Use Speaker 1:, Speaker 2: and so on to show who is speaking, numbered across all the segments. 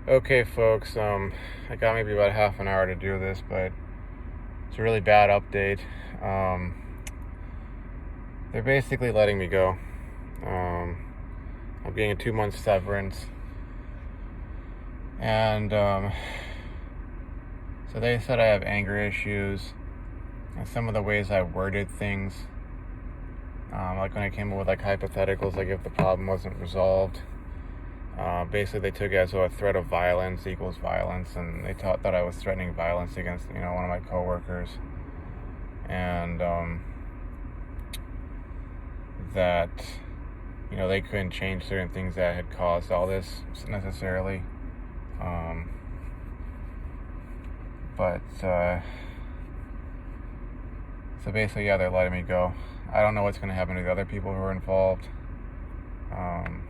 Speaker 1: Okay, folks, I got maybe about half an hour to do this, but it's a really bad update. Um, they're basically letting me go. Um, I'm getting a 2 month severance, and so they said I have anger issues, and some of the ways I worded things, like when I came up with like hypotheticals, like if the problem wasn't resolved. Basically, they took it as a threat of violence equals violence, and they thought that I was threatening violence against, one of my coworkers, and that, they couldn't change certain things that had caused all this necessarily. Um, but so basically, yeah, they're letting me go. I don't know what's going to happen to the other people who are involved. Um,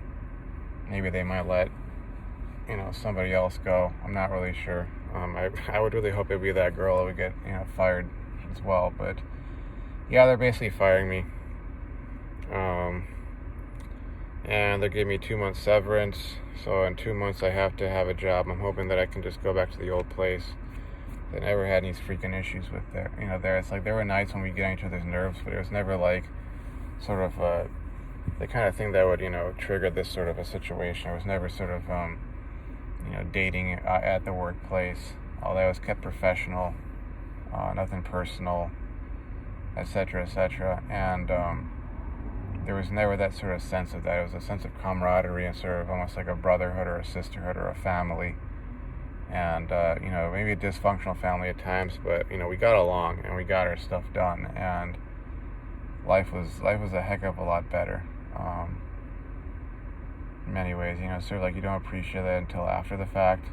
Speaker 1: Maybe they might let somebody else go. I'm not really sure. I would really hope it'd be that girl that would get fired as well. But yeah, they're basically firing me. And they're giving me 2 months severance. So in 2 months, I have to have a job. I'm hoping that I can just go back to the old place. I never had any freaking issues with there. It's like there were nights when we get on each other's nerves, but it was never like sort of the kind of thing that would trigger this sort of a situation. It was never sort of dating at the workplace. All that was kept professional, nothing personal, etc., etc. And there was never that sort of sense of that. It was a sense of camaraderie and sort of almost like a brotherhood or a sisterhood or a family. And maybe a dysfunctional family at times, but we got along and we got our stuff done, and life was a heck of a lot better. In many ways, sort of like you don't appreciate that until after the fact.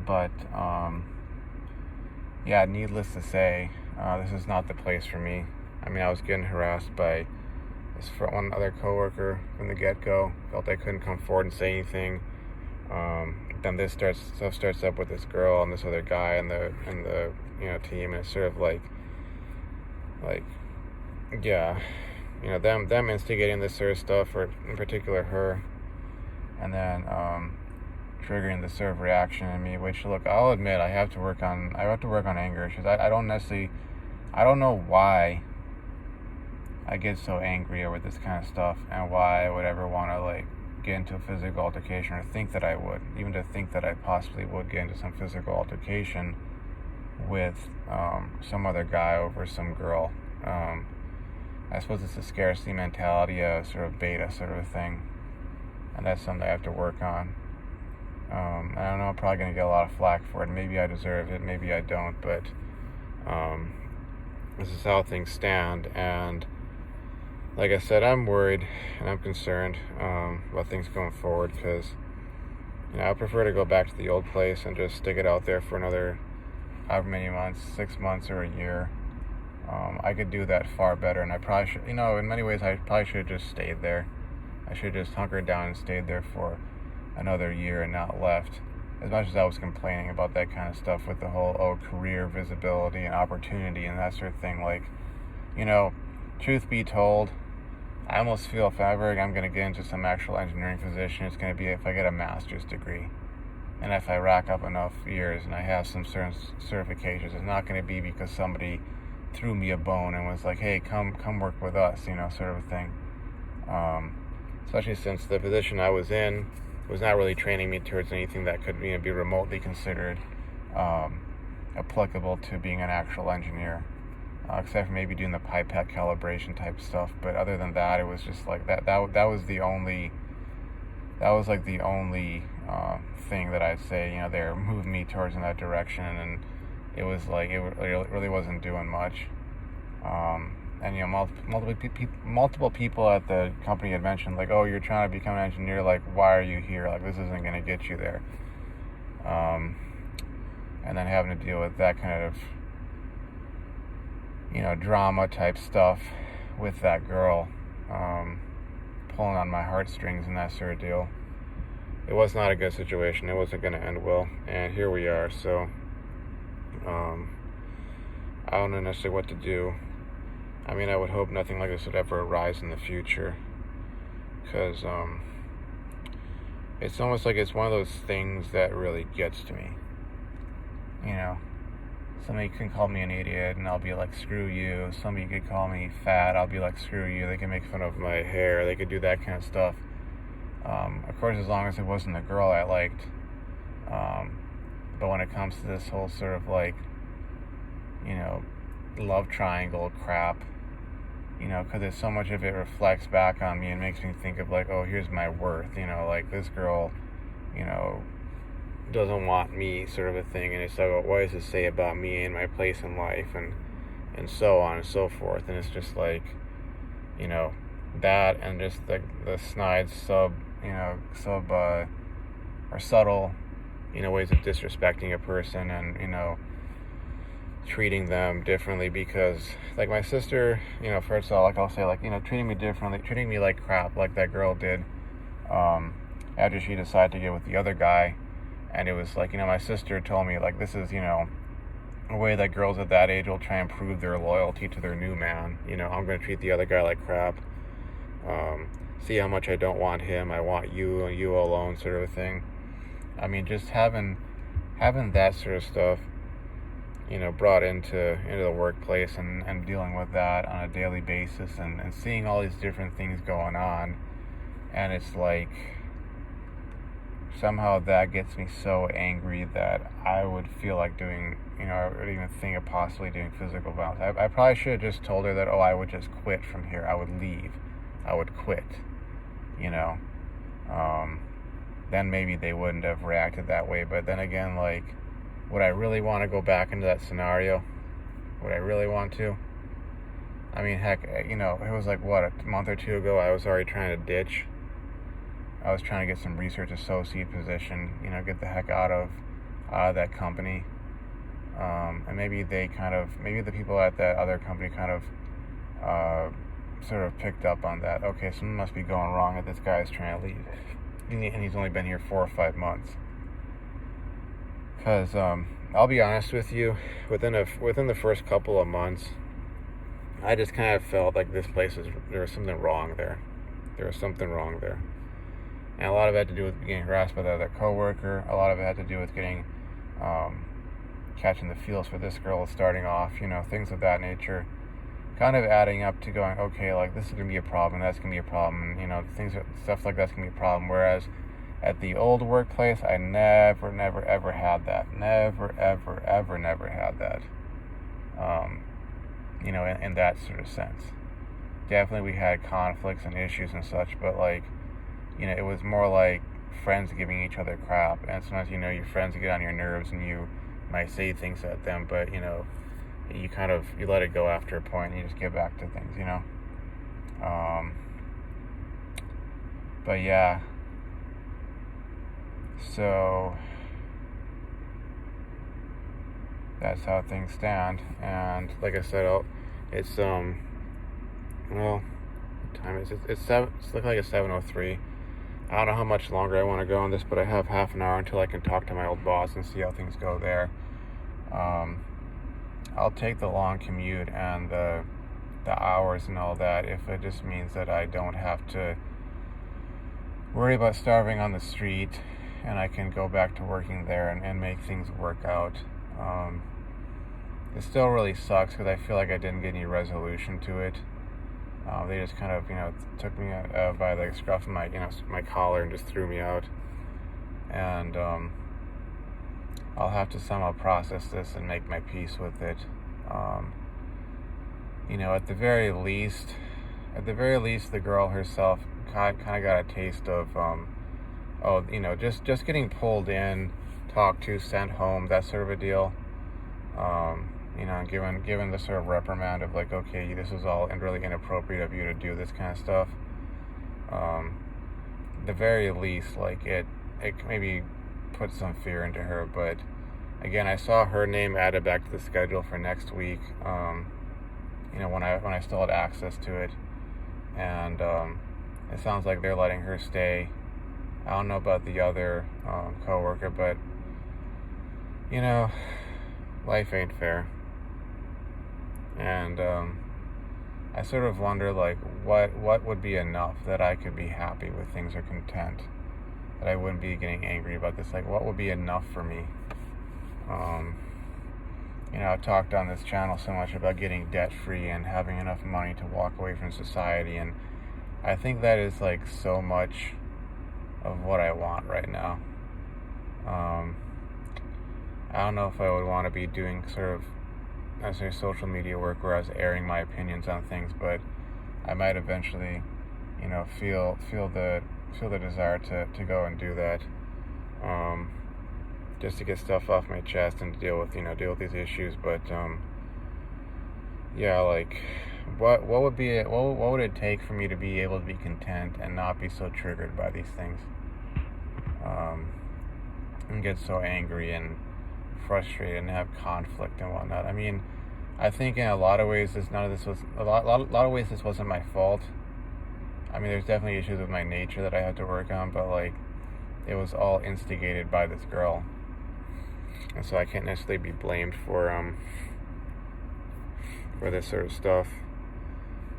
Speaker 1: But yeah, needless to say, this is not the place for me. I mean, I was getting harassed by this one other coworker from the get-go. Felt I couldn't come forward and say anything. Then this stuff starts up with this girl and this other guy and the team, and it's sort of like yeah, them instigating this sort of stuff, or in particular her, and then triggering this sort of reaction in me. Which, look, I'll admit I have to work on anger issues. I don't know why I get so angry over this kind of stuff, and why I would ever want to like get into a physical altercation, or think that I would, even to think that I possibly would get into some physical altercation with some other guy over some girl. I suppose it's a scarcity mentality, a sort of beta sort of a thing, and that's something I have to work on. I don't know, I'm probably going to get a lot of flack for it. Maybe I deserve it, maybe I don't, but this is how things stand. And like I said, I'm worried and I'm concerned about things going forward, because I prefer to go back to the old place and just stick it out there for another however many months, 6 months or a year. I could do that far better, and I probably should, in many ways, I probably should have just stayed there. I should have just hunkered down and stayed there for another year and not left. As much as I was complaining about that kind of stuff with the whole, career visibility and opportunity and that sort of thing, like, truth be told, I almost feel if ever I'm going to get into some actual engineering position, it's going to be if I get a master's degree. And if I rack up enough years and I have some certain certifications, it's not going to be because somebody threw me a bone and was like, hey, come work with us, sort of a thing. Especially since the position I was in was not really training me towards anything that could be remotely considered applicable to being an actual engineer, except for maybe doing the pipette calibration type stuff. But other than that, it was just like that was the only thing that I'd say they moved me towards in that direction, and it was like it really wasn't doing much. And multiple people at the company had mentioned, like, oh, you're trying to become an engineer, like, why are you here? Like, this isn't going to get you there. And then having to deal with that kind of drama type stuff with that girl, pulling on my heartstrings and that sort of deal. It was not a good situation. It wasn't going to end well, and here we are. So I don't know necessarily what to do. I mean, I would hope nothing like this would ever arise in the future, because it's almost like it's one of those things that really gets to me. You know, somebody can call me an idiot and I'll be like, screw you. Somebody could call me fat, I'll be like, screw you. They can make fun of my hair, they could do that kind of stuff. Of course, as long as it wasn't the girl I liked. But when it comes to this whole sort of like, love triangle crap, because so much of it reflects back on me and makes me think of like, oh, here's my worth, like this girl, doesn't want me, sort of a thing, and it's like, well, what does it say about me and my place in life, and so on and so forth, and it's just like, that, and just the snide or subtle, ways of disrespecting a person, and treating them differently, because like my sister, first of all, like I'll say, like, treating me differently, treating me like crap, like that girl did, after she decided to get with the other guy. And it was like, my sister told me, like, this is, a way that girls at that age will try and prove their loyalty to their new man. I'm going to treat the other guy like crap. See how much I don't want him. I want you and you alone, sort of a thing. I mean, just having that sort of stuff, brought into the workplace, and dealing with that on a daily basis, and seeing all these different things going on. And it's like, somehow that gets me so angry that I would feel like doing, I would even think of possibly doing physical violence. I probably should have just told her that, I would just quit from here. I would leave. I would quit, then maybe they wouldn't have reacted that way. But then again, like, would I really want to go back into that scenario? Would I really want to? I mean, heck, it was like, what, a month or two ago, I was already trying to ditch. I was trying to get some research associate position, get the heck out of that company. And maybe the people at that other company kind of sort of picked up on that. Okay, something must be going wrong if this guy is trying to leave. And he's only been here 4 or 5 months. Because I'll be honest with you, within the first couple of months, I just kind of felt like this place there was something wrong there. There was something wrong there. And a lot of it had to do with getting harassed by the other coworker. A lot of it had to do with getting, catching the feels for this girl starting off, things of that nature. Kind of adding up to going, okay, like, this is going to be a problem, that's going to be a problem, stuff like that's going to be a problem. Whereas at the old workplace, I never, ever had that. Never, ever, never had that. In that sort of sense. Definitely we had conflicts and issues and such, but like, it was more like friends giving each other crap. And sometimes, your friends get on your nerves and you might say things at them, but, you let it go after a point and you just get back to things, But yeah. So that's how things stand. And like I said, it's well, what time is it? It's looking like it's 7:03. I don't know how much longer I want to go on this, but I have half an hour until I can talk to my old boss and see how things go there. I'll take the long commute and the hours and all that if it just means that I don't have to worry about starving on the street, and I can go back to working there and make things work out. It still really sucks because I feel like I didn't get any resolution to it. They just kind of, took me by the scruff of my collar and just threw me out. And I'll have to somehow process this and make my peace with it. At the very least, the girl herself kind of got a taste of, just getting pulled in, talked to, sent home, that sort of a deal. Given the sort of reprimand of like, okay, this is all really inappropriate of you to do this kind of stuff. The very least, like it maybe put some fear into her. But again, I saw her name added back to the schedule for next week. When I still had access to it, and it sounds like they're letting her stay. I don't know about the other coworker, but life ain't fair. And I sort of wonder, like, what would be enough that I could be happy with things or content. that I wouldn't be getting angry about this. Like, what would be enough for me? I've talked on this channel so much about getting debt free and having enough money to walk away from society, and I think that is like so much of what I want right now. I don't know if I would want to be doing sort of necessarily social media work where I was airing my opinions on things, but I might eventually, feel the desire to go and do that, just to get stuff off my chest and to deal with these issues. But yeah, like what would be it? What would it take for me to be able to be content and not be so triggered by these things, and get so angry and frustrated and have conflict and whatnot? I mean, I think in a lot of ways this wasn't my fault. I mean, there's definitely issues with my nature that I had to work on, but like it was all instigated by this girl, and so I can't necessarily be blamed for this sort of stuff.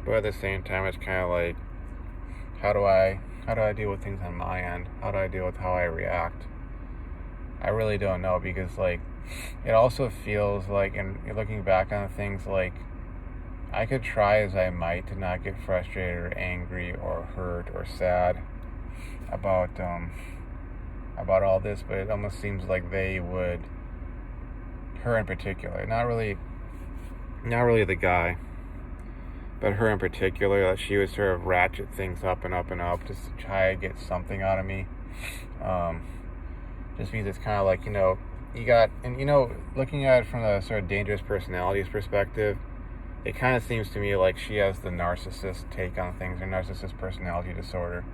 Speaker 1: But at the same time, it's kind of like, how do I deal with things on my end? How do I deal with how I react? I really don't know, because like it also feels like, and looking back on things, like I could try as I might to not get frustrated or angry or hurt or sad about all this, but it almost seems like they would, her in particular, not really the guy, but her in particular, that she would sort of ratchet things up and up and up just to try to get something out of me. Just because it's kind of like, looking at it from a sort of dangerous personalities perspective, it kind of seems to me like she has the narcissist take on things, or narcissist personality disorder,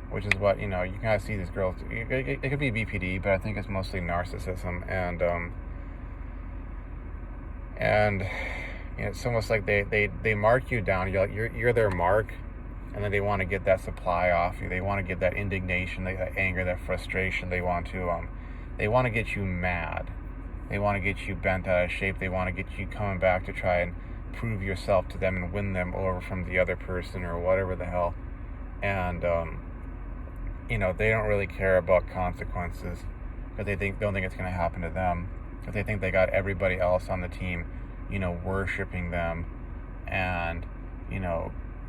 Speaker 1: which is what, you kind of see these girls, it could be BPD, but I think it's mostly narcissism, and it's almost like they mark you down. You're their mark, and then they want to get that supply off you. They want to get that indignation, that anger, that frustration. They want to get you mad. They want to get you bent out of shape. They want to get you coming back to try and prove yourself to them and win them over from the other person or whatever the hell. And they don't really care about consequences, because they don't think it's going to happen to them, because they think they got everybody else on the team worshiping them and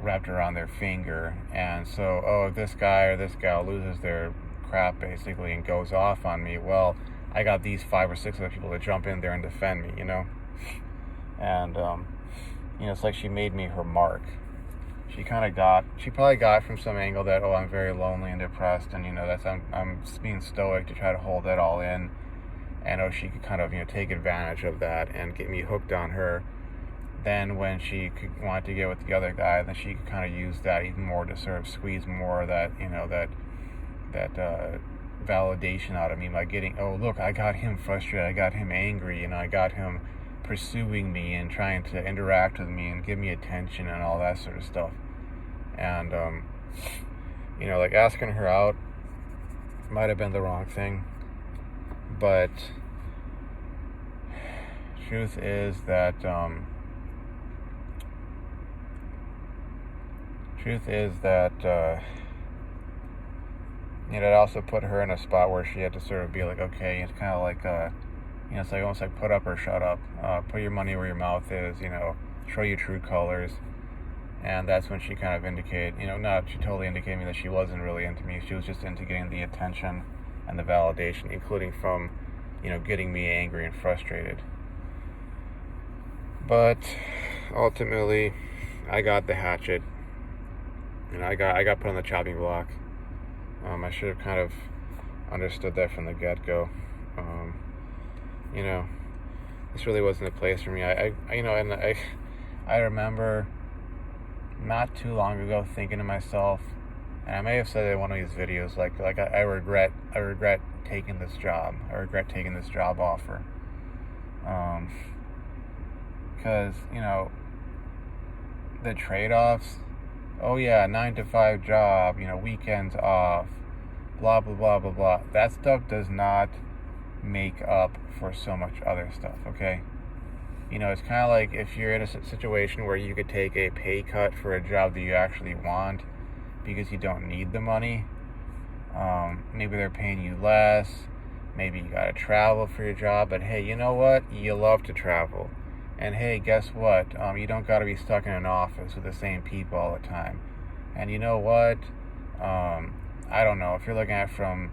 Speaker 1: wrapped around their finger. And so, if this guy or this gal loses their crap basically and goes off on me, well, I got these 5 or 6 other people to jump in there and defend me, and it's like she made me her mark. She probably got from some angle that, I'm very lonely and depressed, and that's I'm being stoic to try to hold that all in. And she could kind of take advantage of that and get me hooked on her. Then when she wanted to get with the other guy, then she could kind of use that even more to sort of squeeze more of that that validation out of me by getting, look, I got him frustrated, I got him angry, I got him pursuing me and trying to interact with me and give me attention and all that sort of stuff. And like asking her out might have been the wrong thing. But truth is that it also put her in a spot where she had to sort of be like, okay, it's kind of like it's like almost like put up or shut up, put your money where your mouth is, show your true colors. And that's when she kind of indicated, she totally indicated me that she wasn't really into me. She was just into getting the attention and the validation, including from, getting me angry and frustrated. But ultimately, I got the hatchet, and I got put on the chopping block. I should have kind of understood that from the get-go. This really wasn't a place for me. I remember not too long ago thinking to myself, and I may have said it in one of these videos, like I regret taking this job. I regret taking this job offer. Because, the trade-offs, 9-to-5 job, weekends off, blah, blah, blah, blah, blah. That stuff does not make up for so much other stuff, okay? It's kind of like if you're in a situation where you could take a pay cut for a job that you actually want because you don't need the money, Maybe they're paying you less. Maybe you gotta travel for your job, but hey, you know what? You love to travel. And hey, guess what? You don't gotta be stuck in an office with the same people all the time. And you know what? I don't know. If you're looking at it from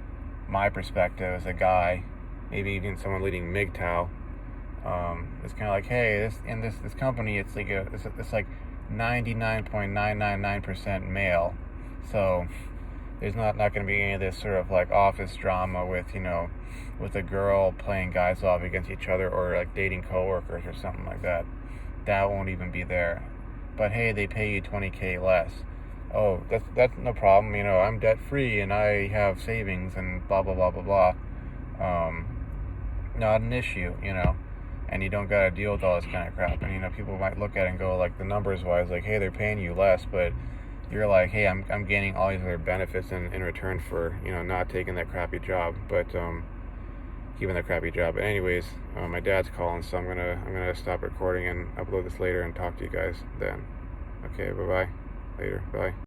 Speaker 1: my perspective as a guy, maybe even someone leading MGTOW, it's kind of like, hey, this company, it's like 99.999% male, so there's not going to be any of this sort of like office drama with with a girl playing guys off against each other, or like dating coworkers or something like that. That won't even be there. But hey, they pay you 20K less. Oh, that's no problem. I'm debt free and I have savings and blah blah blah blah blah. Not an issue. And you don't gotta deal with all this kind of crap. And people might look at it and go, like, the numbers wise, like, hey, they're paying you less, but you're like, hey, I'm gaining all these other benefits in return for not taking that crappy job, but keeping that crappy job. But anyways, my dad's calling, so I'm gonna stop recording and upload this later and talk to you guys then. Okay, bye bye. Later, bye.